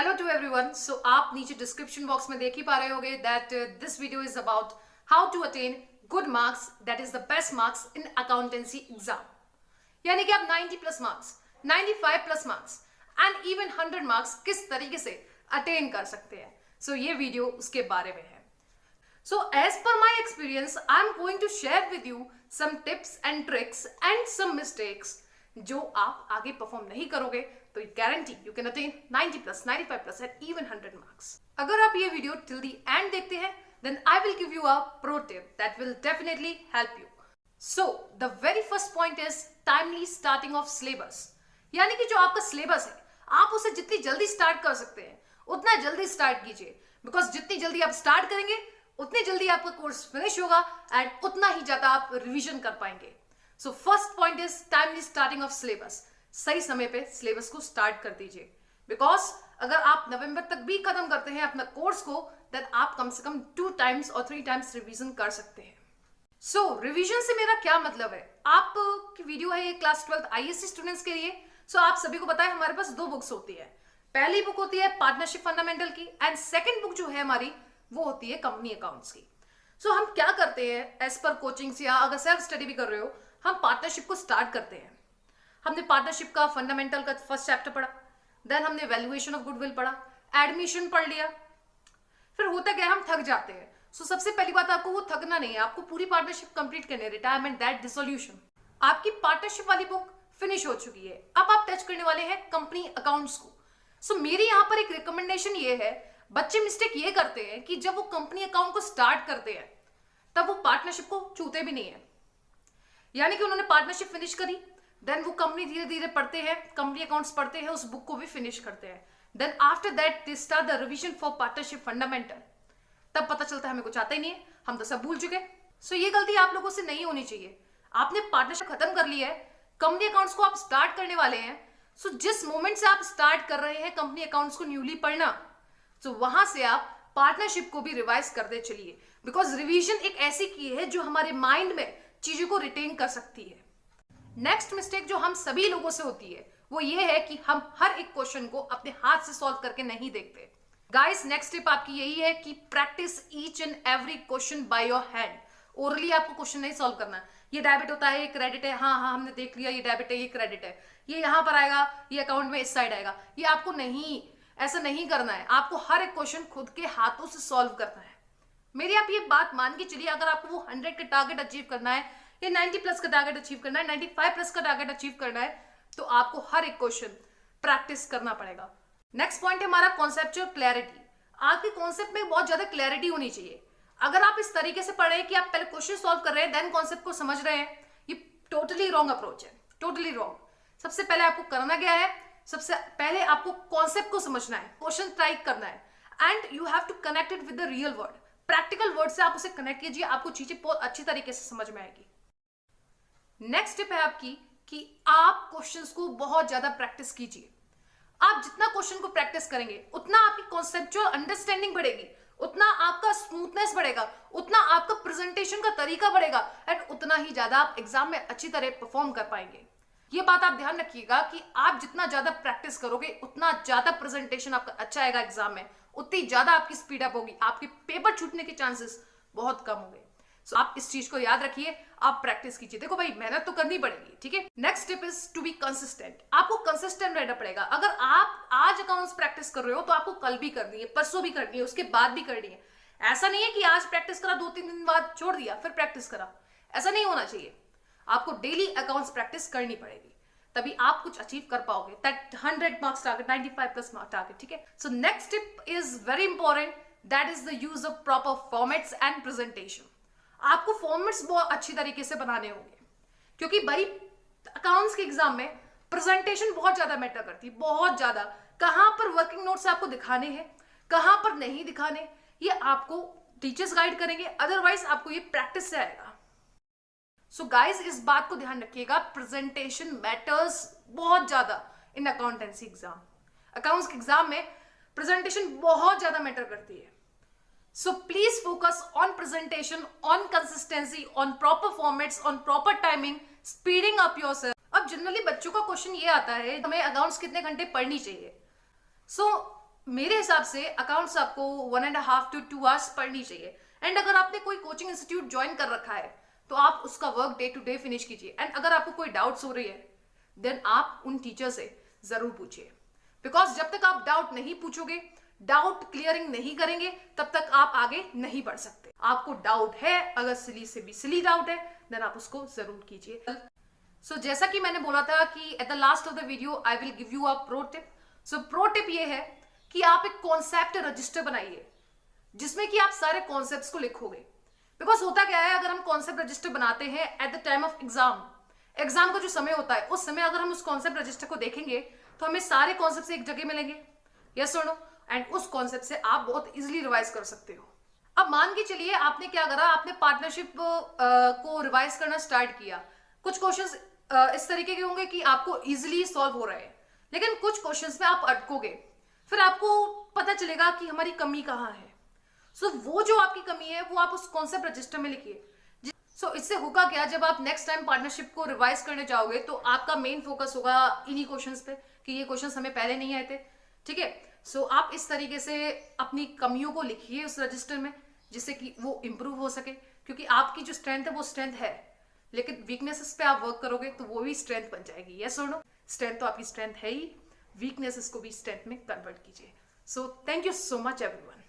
Hello to everyone. सो आप नीचे description box में देख ही पा रहे होंगे that this video is about how to attain good marks, that is the best marks in accountancy exam. यानी कि आप 90 plus marks, 95 plus marks and even 100 marks किस तरीके से अटेन कर सकते हैं। सो ये वीडियो उसके बारे में है। So as per my experience I am going to share with you some tips and tricks and some mistakes जो आप आगे परफॉर्म नहीं करोगे तो guarantee you can attain 90 plus, 95 plus and even 100 marks. अगर आप ये वीडियो टिल दी एंड देखते हैं then I will give you a pro tip that will definitely help you. So the very first point is timely starting of syllabus. यानी कि जो आपका syllabus है आप उसे जितनी जल्दी स्टार्ट कर सकते हैं उतना जल्दी स्टार्ट कीजिए, बिकॉज जितनी जल्दी आप स्टार्ट करेंगे उतनी जल्दी आपका कोर्स फिनिश होगा एंड उतना ही ज्यादा आप रिवीजन कर पाएंगे। So first point is timely starting of syllabus. सही समय पे सिलेबस को स्टार्ट कर दीजिए, बिकॉज अगर आप नवंबर तक भी खत्म करते हैं अपना कोर्स को देन आप कम से कम 2 टाइम्स और 3 टाइम्स रिवीजन कर सकते हैं। सो रिवीजन से मेरा क्या मतलब है, आप की वीडियो है ये क्लास 12 आईएससी स्टूडेंट्स के लिए। सो आप सभी को पता है हमारे पास 2 बुक्स होती है। पहली बुक होती है पार्टनरशिप फंडामेंटल की एंड सेकेंड बुक जो है हमारी वो होती है कंपनी अकाउंट्स की। सो हम क्या करते हैं एज पर कोचिंग्स या अगर सेल्फ स्टडी भी कर रहे हो, हम पार्टनरशिप को स्टार्ट करते हैं। हमने पार्टनरशिप का फंडामेंटल का फर्स्ट चैप्टर पढ़ा, देन हमने वैल्यूएशन ऑफ गुडविल पढ़ा, एडमिशन पढ़ लिया, फिर होता क्या हम थक जाते हैं। सो सबसे पहली बात आपको वो थकना नहीं है, आपको पूरी पार्टनरशिप कंप्लीट करनी है, रिटायरमेंट दैट डिसोल्यूशन। आपकी पार्टनरशिप वाली बुक फिनिश हो चुकी है, अब आप टच करने वाले हैं कंपनी अकाउंट्स को। सो मेरी यहां पर एक रिकमेंडेशन ये है, बच्चे मिस्टेक ये करते हैं कि जब वो कंपनी अकाउंट को स्टार्ट करते हैं तब वो पार्टनरशिप को छूते भी नहीं है। यानी कि उन्होंने पार्टनरशिप फिनिश करी, देन वो कंपनी धीरे धीरे पढ़ते हैं, कंपनी अकाउंट्स पढ़ते हैं, उस बुक को भी फिनिश करते हैं, then after that they start the revision for partnership fundamental. तब पता चलता है हमें कुछ आता ही नहीं है, हम तो सब भूल चुके। सो ये गलती आप लोगों से नहीं होनी चाहिए। आपने पार्टनरशिप खत्म कर लिया है, कंपनी अकाउंट्स को आप स्टार्ट करने वाले हैं। सो जिस मोमेंट से आप स्टार्ट कर रहे हैं कंपनी अकाउंट्स को न्यूली पढ़ना, सो वहां से आप पार्टनरशिप को भी रिवाइज करते चलिए, बिकॉज रिवीजन एक ऐसी की है जो हमारे माइंड में चीजों को रिटेन कर सकती है। नेक्स्ट मिस्टेक जो हम सभी लोगों से होती है वो ये है कि हम हर एक क्वेश्चन को अपने हाथ से सॉल्व करके नहीं देखते। गाइस नेक्स्ट टिप आपकी यही है कि practice each and every question by your hand. Orally आपको क्वेश्चन नहीं सॉल्व करना। ये डेबिट होता है, ये क्रेडिट है, हाँ हाँ हमने देख लिया, ये डेबिट है, ये क्रेडिट है, ये यहां पर आएगा, ये अकाउंट में इस साइड आएगा, ये आपको नहीं, ऐसा नहीं करना है। आपको हर एक क्वेश्चन खुद के हाथों से सॉल्व करना है। मेरी आप ये बात मान के चलिए, अगर आपको वो 100 का टारगेट अचीव करना है, ये 90 प्लस का टारगेट अचीव करना है, 95 प्लस का टारगेट अचीव करना है, तो आपको हर एक क्वेश्चन प्रैक्टिस करना पड़ेगा। नेक्स्ट पॉइंट है हमारा कॉन्सेप्चुअल क्लैरिटी। आपके कॉन्सेप्ट में बहुत ज्यादा क्लैरिटी होनी चाहिए। अगर आप इस तरीके से पढ़ रहे हैं कि आप पहले क्वेश्चन सॉल्व कर रहे हैं देन कॉन्सेप्ट को समझ रहे हैं, ये टोटली रॉन्ग अप्रोच है, टोटली रॉन्ग। सबसे पहले आपको करना क्या है, सबसे पहले आपको कॉन्सेप्ट को समझना है, क्वेश्चन ट्राई करना है and you have to connect it with the real world. Practical world से आप उसे कनेक्ट कीजिए, आपको चीजें बहुत अच्छी तरीके से समझ में आएगी। नेक्स्ट टिप है आपकी कि आप क्वेश्चंस को बहुत ज्यादा प्रैक्टिस कीजिए। आप जितना क्वेश्चन को प्रैक्टिस करेंगे उतना आपकी कॉन्सेप्चुअल अंडरस्टैंडिंग बढ़ेगी, उतना आपका स्मूथनेस बढ़ेगा, उतना आपका प्रेजेंटेशन का तरीका बढ़ेगा एंड उतना ही ज्यादा आप एग्जाम में अच्छी तरह परफॉर्म कर पाएंगे। ये बात आप ध्यान रखिएगा कि आप जितना ज्यादा प्रैक्टिस करोगे उतना ज्यादा प्रेजेंटेशन आपका अच्छा आएगा एग्जाम में, उतनी ज्यादा आपकी स्पीड अप होगी, आपके पेपर छूटने के चांसेस बहुत कम होंगे। सो आप इस चीज को याद रखिए, आप प्रैक्टिस कीजिए। देखो भाई मेहनत तो करनी पड़ेगी, ठीक है। Next tip is to be consistent. आपको कंसिस्टेंट रहना पड़ेगा। अगर आप आज अकाउंट्स प्रैक्टिस कर रहे हो तो आपको कल भी करनी है, परसों भी करनी है, उसके बाद भी करनी है। ऐसा नहीं है कि आज प्रैक्टिस करा 2-3 दिन बाद छोड़ दिया फिर प्रैक्टिस करा, ऐसा नहीं होना चाहिए। आपको डेली अकाउंट्स प्रैक्टिस करनी पड़ेगी, तभी आप कुछ अचीव कर पाओगे, that 100 marks target, 95 plus marks target, ठीक है। So next tip is very important, that is the use of proper formats and presentation. आपको फॉर्मेट्स बहुत अच्छी तरीके से बनाने होंगे, क्योंकि भाई अकाउंट्स के एग्जाम में प्रेजेंटेशन बहुत ज्यादा मैटर करती है, बहुत ज्यादा। कहां पर वर्किंग नोट्स आपको दिखाने हैं, कहां पर नहीं दिखाने, ये आपको टीचर्स गाइड करेंगे, अदरवाइज आपको ये प्रैक्टिस से आएगा। सो गाइस इस बात को ध्यान रखिएगा, प्रेजेंटेशन मैटर्स बहुत ज्यादा इन अकाउंटेंसी एग्जाम। अकाउंट्स के एग्जाम में प्रेजेंटेशन बहुत ज्यादा मैटर करती है। So please focus on presentation, on consistency, on proper formats, on proper timing, speeding up yourself. अब जनरली बच्चों का क्वेश्चन ये आता है हमें अकाउंट्स कितने घंटे पढ़नी चाहिए। सो मेरे हिसाब से अकाउंट्स आपको 1.5 to 2 आवर्स पढ़नी चाहिए। एंड अगर आपने कोई कोचिंग इंस्टीट्यूट ज्वाइन कर रखा है तो आप उसका work day to day finish कीजिए। एंड अगर आपको कोई डाउट्स हो रही है देन आप उन टीचर से जरूर पूछिए, बिकॉज जब तक आप डाउट नहीं पूछोगे, डाउट क्लियरिंग नहीं करेंगे, तब तक आप आगे नहीं बढ़ सकते। आपको डाउट है, अगर सिली से भी सिली डाउट है, देन आप उसको जरूर कीजिए। सो जैसा कि मैंने बोला था कि at the last of the video I will give you a pro tip. So pro tip ये है कि आप एक कॉन्सेप्ट रजिस्टर बनाइए जिसमें कि आप सारे कॉन्सेप्ट्स को लिखोगे। बिकॉज होता क्या है, अगर हम कॉन्सेप्ट रजिस्टर बनाते हैं at the time of exam का जो समय होता है, उस समय अगर हम उस कॉन्सेप्ट रजिस्टर को देखेंगे तो हमें सारे कॉन्सेप्ट एक जगह मिलेंगे, यस और नो, एंड उस कॉन्सेप्ट से आप बहुत इजीली रिवाइज कर सकते हो। अब मान के चलिए आपने क्या करा, आपने पार्टनरशिप को रिवाइज करना स्टार्ट किया। कुछ क्वेश्चंस इस तरीके के होंगे कि आपको इजीली सॉल्व हो रहे हैं, लेकिन कुछ क्वेश्चंस में आप अटकोगे, फिर आपको पता चलेगा कि हमारी कमी कहाँ है। सो वो जो आपकी कमी है वो आप उस कॉन्सेप्ट रजिस्टर में लिखिए। सो इससे होगा क्या, जब आप नेक्स्ट टाइम पार्टनरशिप को रिवाइज करने जाओगे तो आपका मेन फोकस होगा इन्हीं क्वेश्चंस पे कि ये क्वेश्चंस हमें पहले नहीं आए थे, ठीक है। सो आप इस तरीके से अपनी कमियों को लिखिए उस रजिस्टर में, जिससे कि वो इंप्रूव हो सके। क्योंकि आपकी जो स्ट्रेंथ है वो स्ट्रेंथ है, लेकिन वीकनेसेस पे आप वर्क करोगे तो वो भी स्ट्रेंथ बन जाएगी, यस और नो। स्ट्रेंथ तो आपकी स्ट्रेंथ है ही, वीकनेसेस को भी स्ट्रेंथ में कन्वर्ट कीजिए। So thank you so much everyone.